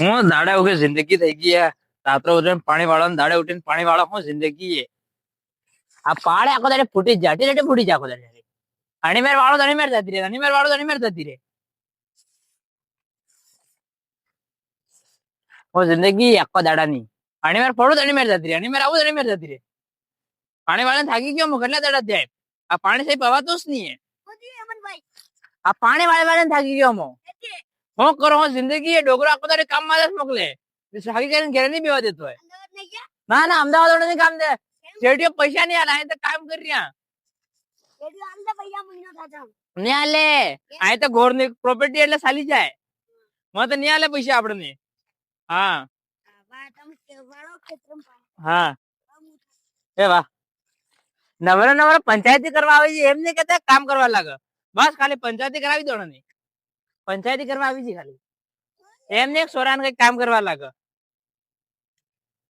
હું દાડે ઉગે જિંદગી થઈ ગઈ હે. રાત્રે ઉઠીને પાણી વાળો દાડે ઉઠીને પાણી વાળો હું જિંદગી હે. આ પાડે આખો દાડે ફૂટી જ જાટી રેટે ફૂટી જાય આખો દાડે. અણીમેર વાળો તો અણીમેર જતી રે, અણીમેર વાળો તો અણીમેર જતી રે. હું જિંદગી આખો દાડાની અણીમેર ફોડું તો અણીમેર જતી રે, અણીમેર આવું તો અણીમેર જતી રે. પાણી વાળાને થાકી ગયો હું કેટલા દાડા જાય. આ પાણી સહી પવાતું જ નહીં. આ પાણી વાળાને થાકી ગયો હું. હું કરો હું જિંદગી એ ડોગરો આખો દાડે કામ માં જ મોકલે. થાકી કરીને ઘરે નહીં બેવા દેતો હોય. ના ના અમદાવાદ નહીં કામ દે. શેઠીઓ પૈસા નહીં આલે તો કામ કરી રહ્યા. નહીં આલે અહીં તો ઘોર ની પ્રોપર્ટી એટલે ચાલી જાય. મને તો નહીં આલે પૈસા આપડે. હા હા એ વાહ નવરા નવરા પંચાયતી કરવા આવી છે એમ નહીં કેતા કામ કરવા લાગે. બસ ખાલી પંચાયતી કરાવી દો ને. પંચાયતી કરવા આવી છે ખાલી એમને એક સોરાને કઈ કામ કરવા લાગે.